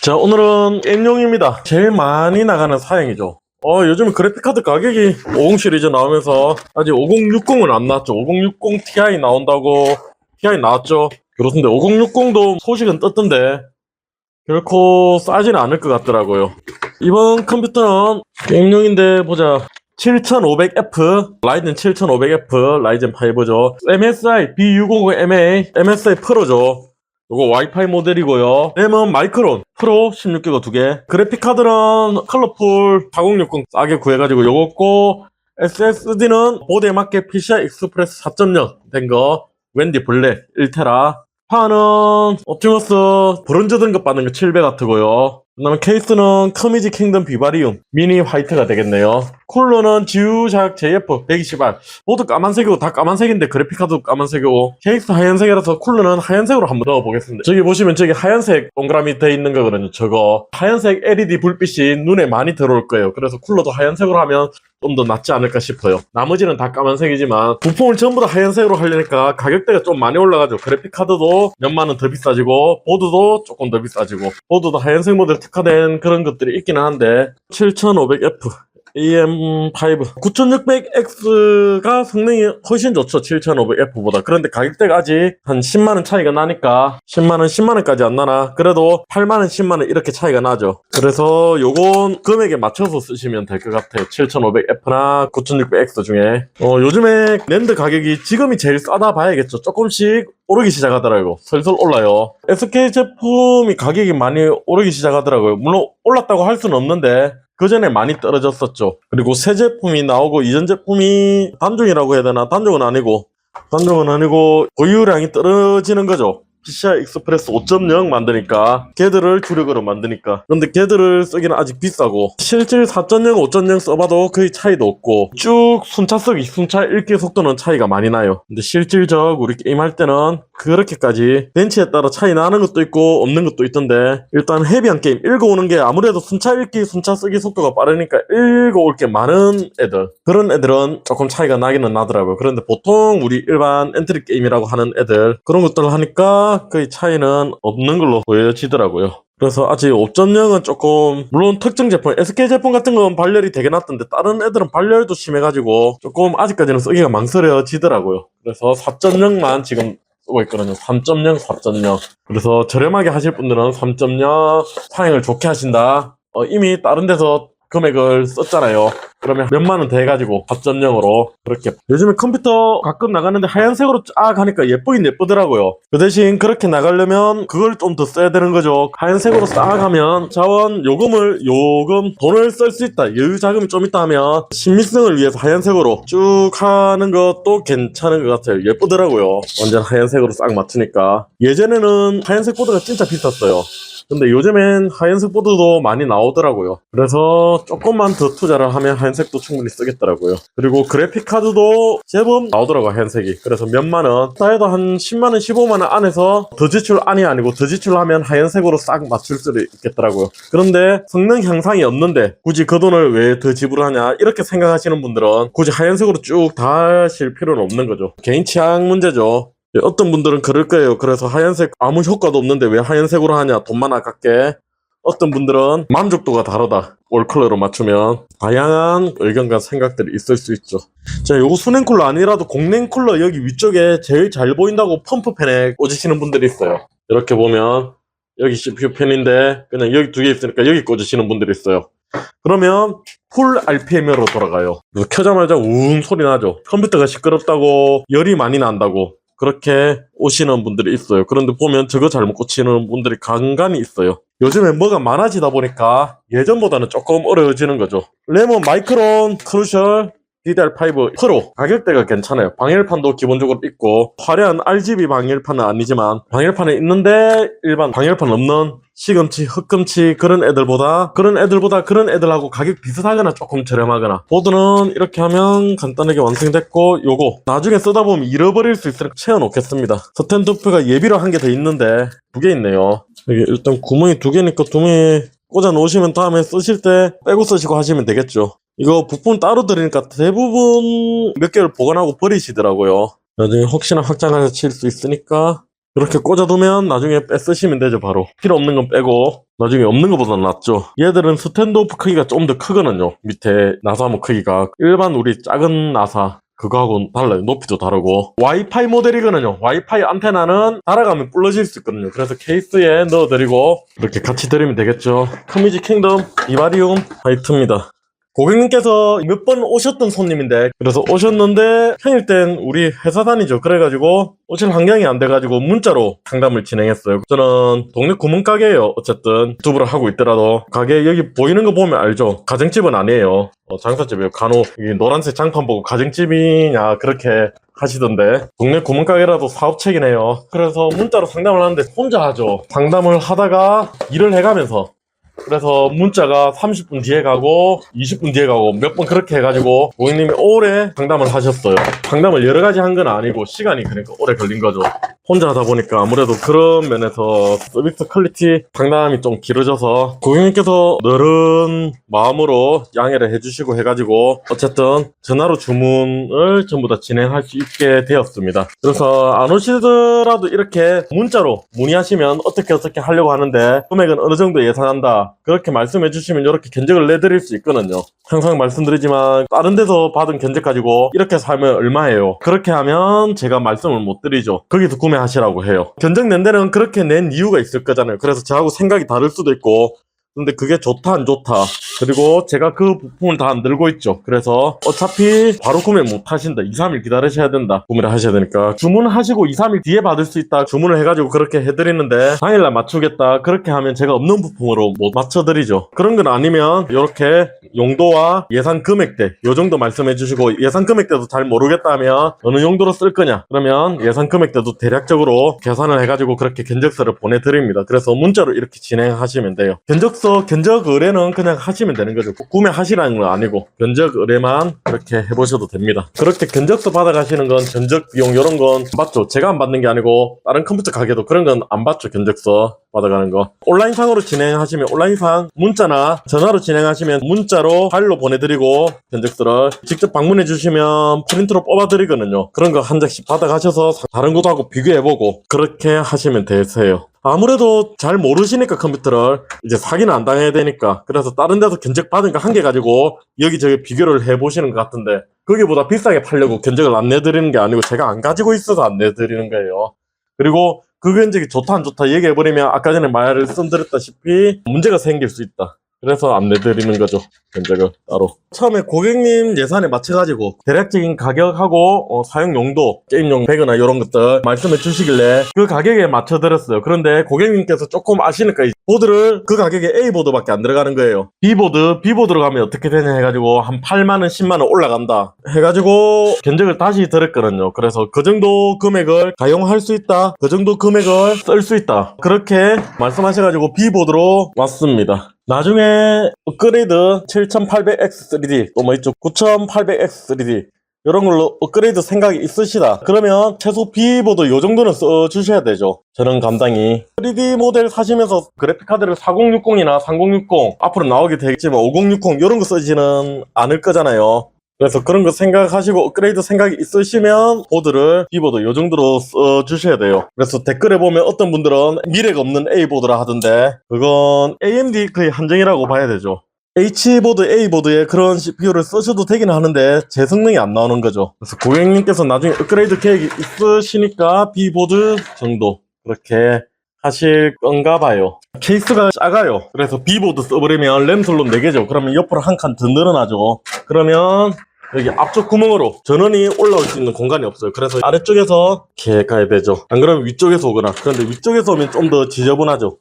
자, 오늘은 게임용입니다. 제일 많이 나가는 사양이죠. 요즘 그래픽카드 가격이 50 시리즈 나오면서 아직 5060은 안 나왔죠. 5060 Ti 나온다고 Ti 나왔죠. 그렇던데 5060도 소식은 떴던데 결코 싸지는 않을 것 같더라고요. 이번 컴퓨터는 게임용인데 보자. 7500F, 라이젠 7500F, 라이젠 5죠. MSI B650MA, MSI 프로죠. 이거 와이파이 모델이고요. 램은 마이크론 프로 16기가 2개. 그래픽카드는 컬러풀 4060 싸게 구해가지고 요거고, SSD는 보드에 맞게 PCI 익스프레스 4.0 된 거, 웬디 블랙 1테라. 파는 옵티머스 브론즈 등급 받는 거 700W고요. 그 다음에 케이스는 커미지 킹덤 비바리움 미니 화이트가 되겠네요. 쿨러는 지우샥 JF 120R. 모두 까만색이고 다 까만색인데 그래픽카드도 까만색이고 케이스 하얀색이라서 쿨러는 하얀색으로 한번 넣어보겠습니다. 저기 보시면 저기 하얀색 동그라미 돼 있는 거거든요. 저거 하얀색 LED 불빛이 눈에 많이 들어올 거예요. 그래서 쿨러도 하얀색으로 하면 좀 더 낫지 않을까 싶어요. 나머지는 다 까만색이지만 부품을 전부 다 하얀색으로 하려니까 가격대가 좀 많이 올라가죠. 그래픽카드도 몇만원 더 비싸지고 보드도 조금 더 비싸지고 보드도 하얀색 모델 특화된 그런 것들이 있기는 한데 7500F AM5 9600X가 성능이 훨씬 좋죠. 7500F보다. 그런데 가격대가 아직 한 10만원 차이가 나니까 10만원 10만원까지 안 나나 그래도 8만원 10만원 이렇게 차이가 나죠. 그래서 요건 금액에 맞춰서 쓰시면 될 것 같아요. 7500F나 9600X 중에 요즘에 랜드 가격이 지금이 제일 싸다 봐야겠죠. 조금씩 오르기 시작하더라고요. 슬슬 올라요. SK 제품이 가격이 많이 오르기 시작하더라고요. 물론 올랐다고 할 수는 없는데 그 전에 많이 떨어졌었죠. 그리고 새 제품이 나오고 이전 제품이 단종이라고 해야 되나? 단종은 아니고 보유량이 떨어지는 거죠. PCI 익스프레스 5.0 만드니까 걔들을 주력으로 만드니까. 그런데 걔들을 쓰기는 아직 비싸고 실질 4.0, 5.0 써봐도 거의 차이도 없고 쭉 순차 쓰기, 순차 읽기 속도는 차이가 많이 나요. 근데 실질적 우리 게임할 때는 그렇게까지 벤치에 따라 차이 나는 것도 있고 없는 것도 있던데 일단 헤비한 게임 읽어오는 게 아무래도 순차 읽기, 순차 쓰기 속도가 빠르니까 읽어올 게 많은 애들 그런 애들은 조금 차이가 나기는 나더라고요. 그런데 보통 우리 일반 엔트리 게임이라고 하는 애들 그런 것들을 하니까 거의 차이는 없는 걸로 보여지더라고요. 그래서 아직 5.0은 조금 물론 특정 제품 SK 제품 같은 건 발열이 되게 낮던데 다른 애들은 발열도 심해가지고 조금 아직까지는 쓰기가 망설여지더라고요. 그래서 4.0만 지금 쓰고 있거든요. 3.0, 4.0. 그래서 저렴하게 하실 분들은 3.0 사양을 좋게 하신다. 이미 다른 데서 금액을 썼잖아요. 그러면 몇만원 더 해가지고 4.0으로 그렇게. 요즘에 컴퓨터 가끔 나가는데 하얀색으로 쫙 하니까 예쁘긴 예쁘더라고요. 그 대신 그렇게 나가려면 그걸 좀 더 써야 되는 거죠. 하얀색으로 싹 하면 자원 요금 돈을 쓸 수 있다, 여유 자금이 좀 있다 하면 신미성을 위해서 하얀색으로 쭉 하는 것도 괜찮은 것 같아요. 예쁘더라고요. 완전 하얀색으로 싹 맞추니까. 예전에는 하얀색 보드가 진짜 비쌌어요. 근데 요즘엔 하얀색 보드도 많이 나오더라고요. 그래서 조금만 더 투자를 하면 하얀색도 충분히 쓰겠더라고요. 그리고 그래픽카드도 제법 나오더라고요, 하얀색이. 그래서 몇만원, 다해도 한 10만원, 15만원 안에서 더 지출 아니고 더 지출하면 하얀색으로 싹 맞출 수도 있겠더라고요. 그런데 성능 향상이 없는데 굳이 그 돈을 왜 더 지불하냐 이렇게 생각하시는 분들은 굳이 하얀색으로 쭉 다 하실 필요는 없는 거죠. 개인 취향 문제죠. 어떤 분들은 그럴 거예요. 그래서 하얀색 아무 효과도 없는데 왜 하얀색으로 하냐, 돈만 아깝게. 어떤 분들은 만족도가 다르다, 올 컬러로 맞추면. 다양한 의견과 생각들이 있을 수 있죠. 자, 요거 수냉 쿨러 아니라도 공냉 쿨러 여기 위쪽에 제일 잘 보인다고 펌프팬에 꽂으시는 분들이 있어요. 이렇게 보면 여기 CPU 팬인데 그냥 여기 두 개 있으니까 여기 꽂으시는 분들이 있어요. 그러면 풀 RPM으로 돌아가요. 켜자마자 우웅 소리 나죠. 컴퓨터가 시끄럽다고 열이 많이 난다고 그렇게 오시는 분들이 있어요. 그런데 보면 저거 잘못 꽂히는 분들이 간간히 있어요. 요즘에 뭐가 많아지다 보니까 예전보다는 조금 어려워지는 거죠. 램은 마이크론 크루셜 DDR5 프로. 가격대가 괜찮아요. 방열판도 기본적으로 있고 화려한 RGB 방열판은 아니지만 방열판에 있는데 일반 방열판 없는 시금치, 흑금치 그런 애들보다 그런 애들하고 가격 비슷하거나 조금 저렴하거나. 보드는 이렇게 하면 간단하게 완성됐고 요거 나중에 쓰다 보면 잃어버릴 수 있으니까 채워놓겠습니다. 스탠드프가 예비로 한 개 더 있는데 두 개 있네요. 여기 일단 구멍이 두 개니까 구멍에 꽂아 놓으시면 다음에 쓰실 때 빼고 쓰시고 하시면 되겠죠. 이거 부품 따로 들으니까 대부분 몇 개를 보관하고 버리시더라고요. 나중에 혹시나 확장해서 칠 수 있으니까 이렇게 꽂아두면 나중에 빼 쓰시면 되죠. 바로 필요 없는 건 빼고 나중에 없는 것보다 낫죠. 얘들은 스탠드오프 크기가 좀 더 크거든요. 밑에 나사모 크기가 일반 우리 작은 나사 그거하고는 달라요. 높이도 다르고 와이파이 모델이거든요. 와이파이 안테나는 달아가면 부러질 수 있거든요. 그래서 케이스에 넣어드리고 이렇게 같이 드리면 되겠죠. 크미지 킹덤 비바리움 화이트입니다. 고객님께서 몇 번 오셨던 손님인데 그래서 오셨는데 평일 땐 우리 회사 다니죠. 그래가지고 오실 환경이 안 돼가지고 문자로 상담을 진행했어요. 저는 동네 구멍가게예요. 어쨌든 유튜브를 하고 있더라도 가게 여기 보이는 거 보면 알죠. 가정집은 아니에요. 장사집이에요. 간혹 이 노란색 장판 보고 가정집이냐 그렇게 하시던데 동네 구멍가게라도 사업체긴 해요. 그래서 문자로 상담을 하는데 혼자 하죠. 상담을 하다가 일을 해가면서 그래서 문자가 30분 뒤에 가고 20분 뒤에 가고 몇 번 그렇게 해가지고 고객님이 오래 상담을 하셨어요. 상담을 여러 가지 한 건 아니고 시간이 그러니까 오래 걸린 거죠. 혼자 하다 보니까 아무래도 그런 면에서 서비스 퀄리티 상담이 좀 길어져서 고객님께서 늘은 마음으로 양해를 해주시고 해가지고 어쨌든 전화로 주문을 전부 다 진행할 수 있게 되었습니다. 그래서 안 오시더라도 이렇게 문자로 문의하시면 어떻게 하려고 하는데 금액은 어느 정도 예상한다 그렇게 말씀해 주시면 이렇게 견적을 내드릴 수 있거든요. 항상 말씀드리지만 다른 데서 받은 견적 가지고 이렇게 사면 얼마예요? 그렇게 하면 제가 말씀을 못 드리죠. 거기서 구매하시라고 해요. 견적 낸 데는 그렇게 낸 이유가 있을 거잖아요. 그래서 저하고 생각이 다를 수도 있고 근데 그게 좋다 안 좋다 그리고 제가 그 부품을 다 안 들고 있죠. 그래서 어차피 바로 구매 못 하신다 2-3일 기다리셔야 된다 구매를 하셔야 되니까 주문하시고 2-3일 뒤에 받을 수 있다 주문을 해가지고 그렇게 해드리는데 당일날 맞추겠다 그렇게 하면 제가 없는 부품으로 못 맞춰드리죠. 그런 건 아니면 이렇게 용도와 예산 금액대 요 정도 말씀해 주시고 예산 금액대도 잘 모르겠다면 어느 용도로 쓸 거냐 그러면 예산 금액대도 대략적으로 계산을 해가지고 그렇게 견적서를 보내드립니다. 그래서 문자로 이렇게 진행하시면 돼요. 견적 의뢰는 그냥 하시면 되는 거죠. 구매하시라는 건 아니고 견적 의뢰만 그렇게 해보셔도 됩니다. 그렇게 견적서 받아가시는 건 견적 비용 이런 건 받죠. 제가 안 받는 게 아니고 다른 컴퓨터 가게도 그런 건 안 받죠. 견적서 받아가는 거. 온라인상으로 진행하시면 온라인상 문자나 전화로 진행하시면 문자로 파일로 보내드리고 견적서를 직접 방문해 주시면 프린트로 뽑아드리거든요. 그런 거 한 장씩 받아가셔서 다른 것도 비교해보고 그렇게 하시면 되세요. 아무래도 잘 모르시니까 컴퓨터를 이제 사기는 안 당해야 되니까 그래서 다른 데서 견적 받은 거 한 개 가지고 여기저기 비교를 해보시는 것 같은데 거기보다 비싸게 팔려고 견적을 안 내드리는 게 아니고 제가 안 가지고 있어서 안 내드리는 거예요. 그리고 그 견적이 좋다 안 좋다 얘기해버리면 아까 전에 말씀드렸다시피 문제가 생길 수 있다. 그래서 안 내드리는 거죠. 견적을 따로. 처음에 고객님 예산에 맞춰가지고 대략적인 가격하고 사용 용도, 게임용 배그나 이런 것들 말씀해 주시길래 그 가격에 맞춰드렸어요. 그런데 고객님께서 조금 아시니까 보드를 그 가격에 A보드밖에 안 들어가는 거예요. B보드로 가면 어떻게 되냐 해가지고 한 8만원, 10만원 올라간다 해가지고 견적을 다시 드렸거든요. 그래서 그 정도 금액을 가용할 수 있다. 그 정도 금액을 쓸 수 있다. 그렇게 말씀하셔가지고 B보드로 왔습니다. 나중에 업그레이드 7800X3D 또 뭐 있죠 9800X3D 이런 걸로 업그레이드 생각이 있으시다 그러면 최소 B보드 요 정도는 써주셔야 되죠. 저는 감당이 3D 모델 사시면서 그래픽카드를 4060이나 3060 앞으로 나오게 되겠지만 5060 이런 거 쓰지는 않을 거잖아요. 그래서 그런 거 생각하시고 업그레이드 생각이 있으시면 보드를 B보드 요 정도로 써주셔야 돼요. 그래서 댓글에 보면 어떤 분들은 미래가 없는 A보드라 하던데 그건 AMD 거의 한정이라고 봐야 되죠. H보드, A보드에 그런 CPU를 쓰셔도 되긴 하는데 제 성능이 안 나오는 거죠. 그래서 고객님께서 나중에 업그레이드 계획이 있으시니까 B보드 정도 그렇게 하실 건가 봐요. 케이스가 작아요. 그래서 B보드 써버리면 램 슬롯 4개죠. 그러면 옆으로 한 칸 더 늘어나죠. 그러면 여기 앞쪽 구멍으로 전원이 올라올 수 있는 공간이 없어요. 그래서 아래쪽에서 이렇게 가야 되죠. 안 그러면 위쪽에서 오거나. 그런데 위쪽에서 오면 좀 더 지저분하죠.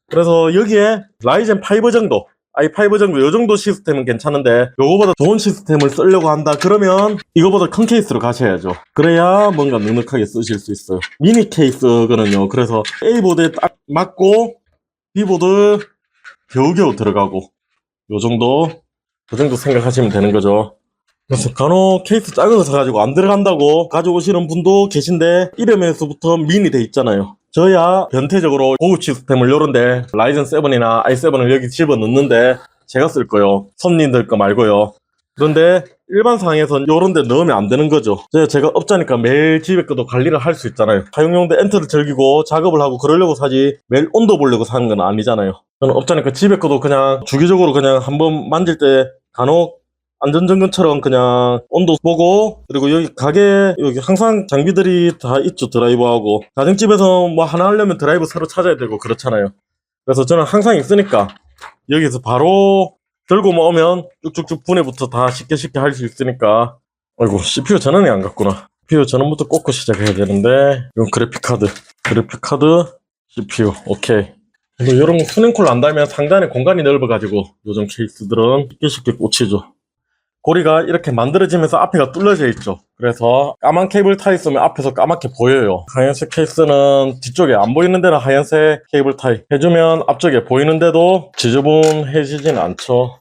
그래서 여기에 라이젠 5 정도 i5 정도 요 정도 시스템은 괜찮은데 요거보다 좋은 시스템을 쓰려고 한다 그러면 이거보다 큰 케이스로 가셔야죠. 그래야 뭔가 넉넉하게 쓰실 수 있어요. 미니 케이스거든요. 그래서 A보드에 딱 맞고 B보드 겨우겨우 들어가고 요 정도 그 정도 생각하시면 되는 거죠. 그래서 간혹 케이스 작은 거 사가지고 안 들어간다고 가져오시는 분도 계신데 이름에서부터 미니 돼 있잖아요. 저야 변태적으로 고급 시스템을 요런데 라이젠 7이나 i7을 여기 집어넣는데 제가 쓸 거요. 손님들 거 말고요. 그런데 일반 상황에서는 요런 데 넣으면 안 되는 거죠. 제가 업자니까 매일 집에 것도 관리를 할 수 있잖아요. 사용용도 엔터를 즐기고 작업을 하고 그러려고 사지 매일 온도 보려고 사는 건 아니잖아요. 저는 업자니까 집에 것도 그냥 주기적으로 그냥 한번 만질 때 간혹 안전점검처럼 그냥 온도 보고, 그리고 여기 가게 여기 항상 장비들이 다 있죠. 드라이버하고 가정집에서 뭐 하나 하려면 드라이버 새로 찾아야 되고 그렇잖아요. 그래서 저는 항상 있으니까 여기서 바로 들고 오면 쭉쭉쭉 분해부터 다 쉽게 할 수 있으니까. 아이고, CPU 전원이 안 갔구나. CPU 전원부터 꽂고 시작해야 되는데, 이건 그래픽카드 CPU. 오케이. 근데 이런 거 스냅콜 안 달면 상단에 공간이 넓어가지고 요즘 케이스들은 쉽게 꽂히죠. 고리가 이렇게 만들어지면서 앞에가 뚫려져 있죠. 그래서 까만 케이블 타이 쓰면 앞에서 까맣게 보여요. 하얀색 케이스는 뒤쪽에 안 보이는 데는 하얀색 케이블 타이 해주면 앞쪽에 보이는데도 지저분해지진 않죠.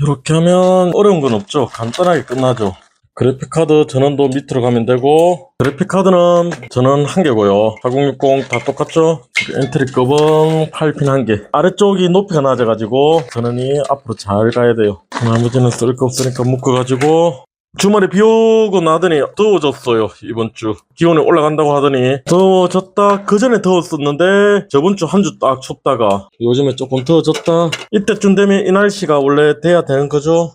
이렇게 하면 어려운 건 없죠. 간단하게 끝나죠. 그래픽카드 전원도 밑으로 가면 되고, 그래픽카드는 전원 1개고요 4060 다 똑같죠. 엔트리급은 8핀 1개. 아래쪽이 높이가 낮아가지고 전원이 앞으로 잘 가야 돼요. 나머지는 쓸 거 없으니까 묶어가지고. 주말에 비 오고 나더니 더워졌어요. 이번 주 기온이 올라간다고 하더니 더워졌다. 그 전에 더웠었는데 저번 주 한 주 딱 춥다가 요즘에 조금 더워졌다. 이때쯤 되면 이 날씨가 원래 돼야 되는 거죠.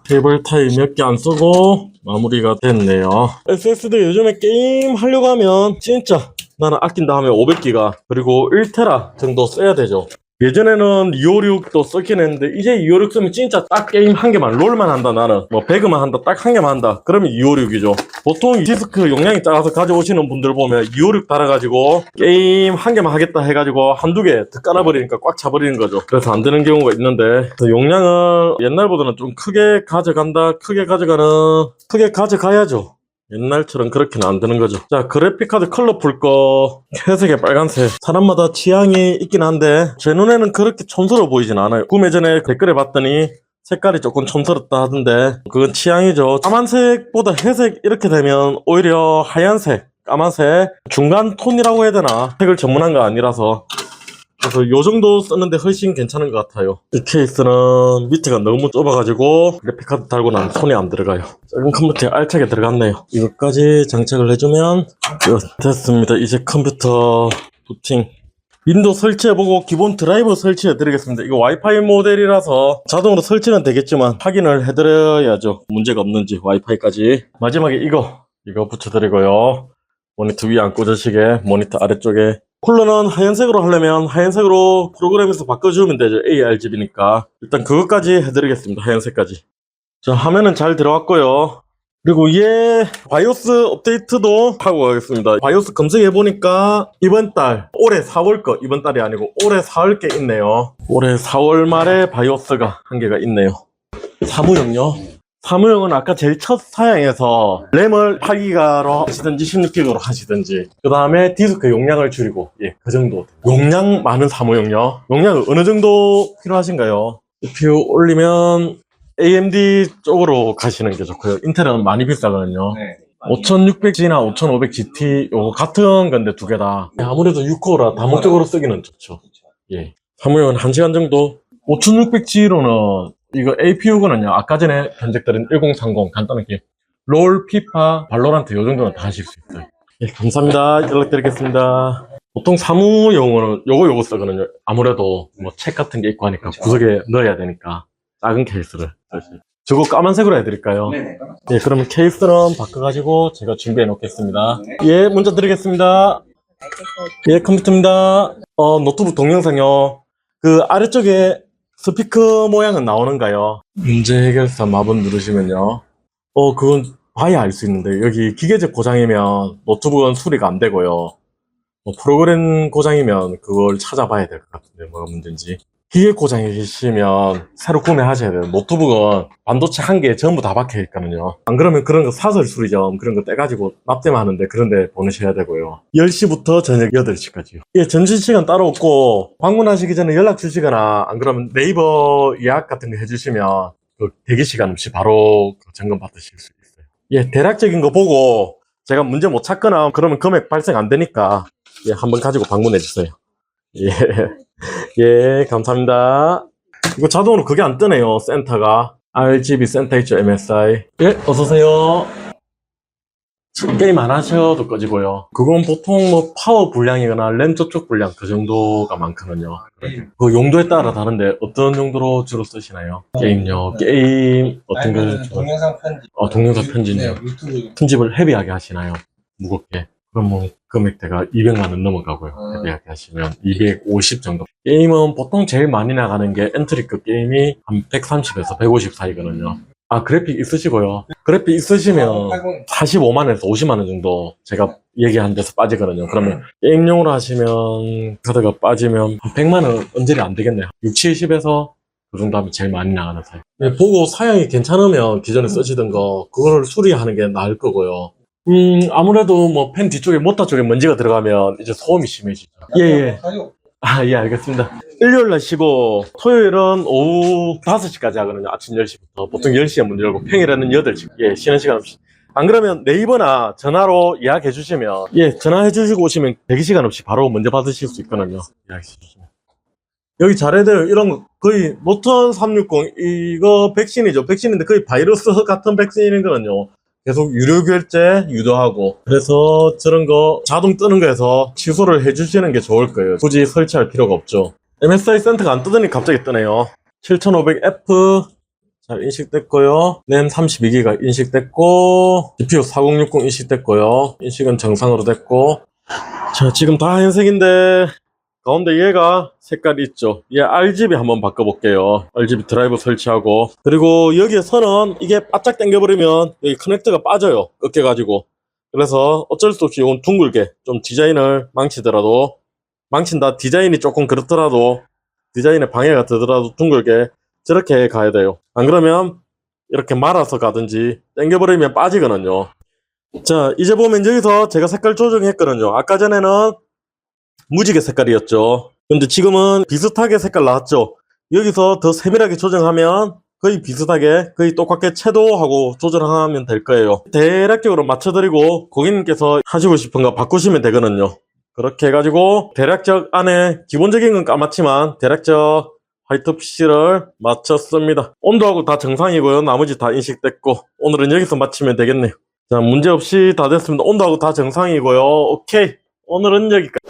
케이블 타이 몇 개 안 쓰고 마무리가 됐네요. SSD 요즘에 게임 하려고 하면 진짜 나는 아낀다 하면 500기가 그리고 1테라 정도 써야 되죠. 예전에는 256도 썼긴 했는데 이제 256 쓰면 진짜 딱 게임 한 개만, 롤만 한다. 나는 뭐 배그만 한다, 딱 한 개만 한다 그러면 256이죠 보통 디스크 용량이 작아서 가져오시는 분들 보면 256 달아가지고 게임 한 개만 하겠다 해가지고 한두 개 더 깔아버리니까 꽉 차버리는 거죠. 그래서 안 되는 경우가 있는데, 용량을 옛날보다는 좀 크게 가져간다, 크게 가져가야죠. 옛날처럼 그렇게는 안 되는 거죠. 자, 그래픽카드 컬러 풀 거 회색에 빨간색, 사람마다 취향이 있긴 한데 제 눈에는 그렇게 촌스러워 보이진 않아요. 구매 전에 댓글에 봤더니 색깔이 조금 촌스럽다 하던데 그건 취향이죠. 까만색보다 회색 이렇게 되면 오히려 하얀색, 까만색 중간 톤이라고 해야 되나, 색을 전문한 거 아니라서 그래서 요 정도 썼는데 훨씬 괜찮은 것 같아요. 이 케이스는 밑에가 너무 좁아가지고 그래픽카드 달고 나면 손이 안 들어가요. 작은 컴퓨터에 알차게 들어갔네요. 이것까지 장착을 해주면 됐습니다. 이제 컴퓨터 부팅 윈도우 설치해보고 기본 드라이버 설치해드리겠습니다. 이거 와이파이 모델이라서 자동으로 설치는 되겠지만 확인을 해드려야죠. 문제가 없는지 와이파이까지. 마지막에 이거 붙여드리고요. 모니터 위에 안 꽂으시게 모니터 아래쪽에. 쿨러는 하얀색으로 하려면 하얀색으로 프로그램에서 바꿔주면 되죠. ARGB니까 일단 그것까지 해드리겠습니다. 하얀색까지. 자, 화면은 잘 들어왔고요. 그리고 얘 바이오스 업데이트도 하고 가겠습니다. 바이오스 검색해보니까 이번 달 올해 4월 거, 이번 달이 아니고 올해 4월 게 있네요. 올해 4월 말에 바이오스가 한 개가 있네요. 사무용요. 사무용은 아까 제일 첫 사양에서 램을 8기가로 하시든지 16기가로 하시든지, 그 다음에 디스크 용량을 줄이고, 그 정도. 용량 많은 사무용요. 용량은 어느 정도 필요하신가요? CPU 올리면 AMD 쪽으로 가시는 게 좋고요. 인텔은 많이 비싸거든요. 5600G나 5500GT 요거 같은 건데 두 개 다. 아무래도 6코어라 다목적으로 쓰기는 좋죠. 사무용은 1시간 정도. 5600G로는 이거 APU거든요. 아까 전에 견적드린 1030 간단하게 롤, 피파, 발로란트 요 정도는 다 하실 수 있어요. 감사합니다. 연락드리겠습니다. 보통 사무용어는 요거 쓰거든요. 아무래도 뭐 책 같은 게 있고 하니까 구석에 넣어야 되니까 작은 케이스를. 저거 까만색으로 해드릴까요? 네네. 그러면 케이스는 바꿔가지고 제가 준비해 놓겠습니다. 문자 드리겠습니다. 컴퓨터입니다. 노트북 동영상요. 그 아래쪽에 스피커 모양은 나오는가요? 문제 해결사 마법 누르시면요. 그건 봐야 알 수 있는데, 여기 기계적 고장이면 노트북은 수리가 안 되고요. 프로그램 고장이면 그걸 찾아봐야 될 것 같은데, 뭐가 문제인지. 기계 고장이시면 새로 구매하셔야 돼요. 노트북은 반도체 한 개에 전부 다 박혀 있거든요. 안 그러면 그런 거 사설 수리점 그런 거 떼가지고 납땜하는데 그런 데 보내셔야 되고요. 10시부터 저녁 8시까지요. 점심시간 따로 없고 방문하시기 전에 연락 주시거나, 안 그러면 네이버 예약 같은 거 해주시면 그 대기시간 없이 바로 점검 받으실 수 있어요. 대략적인 거 보고 제가 문제 못 찾거나 그러면 금액 발생 안 되니까 한번 가지고 방문해 주세요. 감사합니다. 이거 자동으로 그게 안 뜨네요. 센터가. RGB 센터 있죠, MSI. 예, 어서오세요. 게임 안 하셔도 꺼지고요. 그건 보통 뭐 파워 불량이거나 램 저쪽 불량 그 정도가 많거든요. 그 용도에 따라 다른데 어떤 용도로 주로 쓰시나요? 게임요. 게임 어떤 걸 주로? 동영상 편집. 동영상 편집요. 네, 유튜브. 편집을 헤비하게 하시나요? 무겁게. 그럼 뭐 금액대가 200만 원 넘어가고요. 헤비하게 하시면 250 정도. 게임은 보통 제일 많이 나가는 게 엔트리급 게임이 한 130에서 150 사이거든요. 아, 그래픽 있으시고요. 그래픽 있으시면 45만원에서 50만원 정도 제가 얘기한 데서 빠지거든요. 그러면 게임용으로 하시면 카드가 빠지면 한 100만원 언저리 안 되겠네요. 6, 70에서 그 정도 하면 제일 많이 나가는 사이. 보고 사양이 괜찮으면 기존에 쓰시던 거 그거를 수리하는 게 나을 거고요. 아무래도 뭐 펜 뒤쪽에 모터 쪽에 먼지가 들어가면 이제 소음이 심해지죠. 예. 아, 예, 알겠습니다. 일요일 날 쉬고, 토요일은 오후 5시까지 하거든요. 아침 10시부터. 보통 10시에 문 열고, 평일에는 8시. 예, 쉬는 시간 없이. 안 그러면 네이버나 전화로 예약해 주시면, 예, 전화해 주시고 오시면 대기 시간 없이 바로 먼저 받으실 수 있거든요. 예약해 주시면. 여기 잘해야 돼요. 이런 거, 거의, 노턴 360, 이거 백신이죠. 백신인데 거의 바이러스 같은 백신이거든요. 계속 유료 결제 유도하고 그래서 저런 거 자동 뜨는 거에서 취소를 해주시는 게 좋을 거예요. 굳이 설치할 필요가 없죠. MSI 센터가 안 뜨더니 갑자기 뜨네요. 7500F 잘 인식됐고요. 램 32기가 인식됐고 GPU 4060 인식됐고요. 인식은 정상으로 됐고 자 지금 다 하얀색인데 가운데 얘가 색깔이 있죠. 얘 RGB 한번 바꿔볼게요. RGB 드라이브 설치하고 그리고 여기에 선은 이게 바짝 당겨버리면 여기 커넥터가 빠져요. 꺾여가지고 그래서 어쩔 수 없이 이건 둥글게 좀 디자인을 망치더라도 망친다 디자인이 조금 그렇더라도 디자인에 방해가 되더라도 둥글게 저렇게 가야 돼요. 안 그러면 이렇게 말아서 가든지 당겨버리면 빠지거든요. 자 이제 보면 여기서 제가 색깔 조정했거든요. 아까 전에는 무지개 색깔이었죠. 근데 지금은 비슷하게 색깔 나왔죠. 여기서 더 세밀하게 조정하면 거의 비슷하게 거의 똑같게 채도하고 조절하면 될 거예요. 대략적으로 맞춰드리고 고객님께서 하시고 싶은 거 바꾸시면 되거든요. 그렇게 해가지고 대략적 안에 기본적인 건 까맣지만 대략적 화이트 PC를 맞췄습니다. 온도하고 다 정상이고요. 나머지 다 인식됐고 오늘은 여기서 마치면 되겠네요. 자 문제없이 다 됐습니다. 온도하고 다 정상이고요. 오케이 오늘은 여기까지.